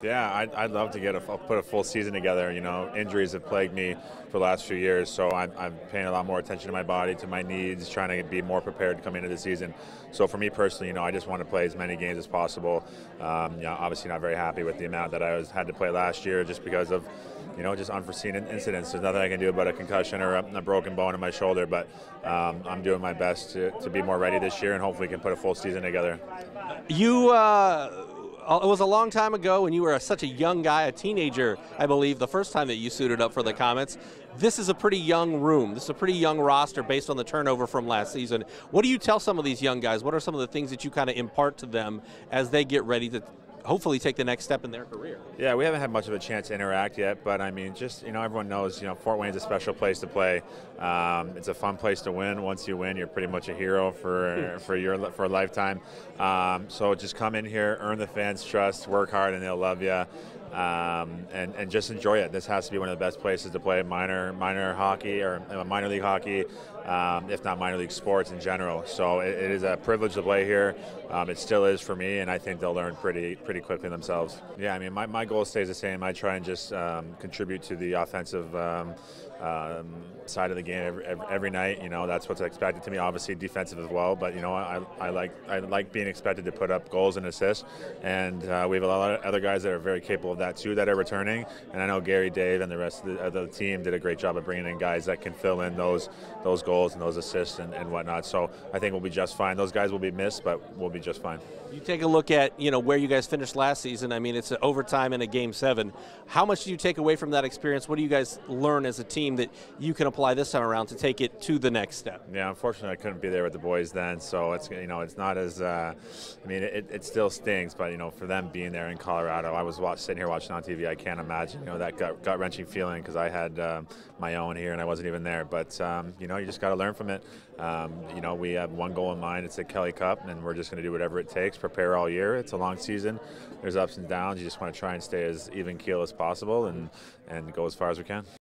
Yeah, I'd love to put a full season together. You know, injuries have plagued me for the last few years, so I'm paying a lot more attention to my body, to my needs, trying to be more prepared coming into the season. So for me personally, you know, I just want to play as many games as possible. You know, obviously not very happy with the amount that had to play last year, just because of, you know, just unforeseen incidents. There's nothing I can do about a concussion or a broken bone in my shoulder, but I'm doing my best to be more ready this year, and hopefully can put a full season together. It was a long time ago when you were such a young guy, a teenager, I believe, the first time that you suited up for the Komets. This is a pretty young room. This is a pretty young roster based on the turnover from last season. What do you tell some of these young guys? What are some of the things that you kind of impart to them as they get ready to hopefully take the next step in their career? Yeah, we haven't had much of a chance to interact yet, but I mean, just, you know, everyone knows, you know, Fort Wayne's a special place to play. It's a fun place to win. Once you win, you're pretty much a hero for a lifetime. So just come in here, earn the fans' trust, work hard, and they'll love you. And just enjoy it. This has to be one of the best places to play minor hockey or minor league hockey, if not minor league sports in general. So it is a privilege to play here. It still is for me, and I think they'll learn pretty quickly themselves. Yeah, I mean, my goal stays the same. I try and just contribute to the offensive side of the game every night. You know, that's what's expected to me. Obviously, defensive as well. But you know, I like being expected to put up goals and assists. And we have a lot of other guys that are very capable of that too, that are returning. And I know Gary, Dave, and the rest of the team did a great job of bringing in guys that can fill in those goals and those assists and whatnot. So I think we'll be just fine. Those guys will be missed, but we'll be just fine. You take a look at, you know, where you guys finished last season. I mean, it's an overtime in a Game 7. How much do you take away from that experience? What do you guys learn as a team that you can apply this time around to take it to the next step? Yeah, unfortunately, I couldn't be there with the boys then, so it's, you know, it's not as. I mean, it still stings, but you know, for them being there in Colorado, I was sitting here watching on TV. I can't imagine, you know, that gut wrenching feeling, because I had my own here and I wasn't even there. But you know, you just got to learn from it. You know, we have one goal in mind. It's the Kelly Cup, and we're just going to do whatever it takes. Prepare all year. It's a long season. There's ups and downs. You just want to try and stay as even keel as possible and go as far as we can.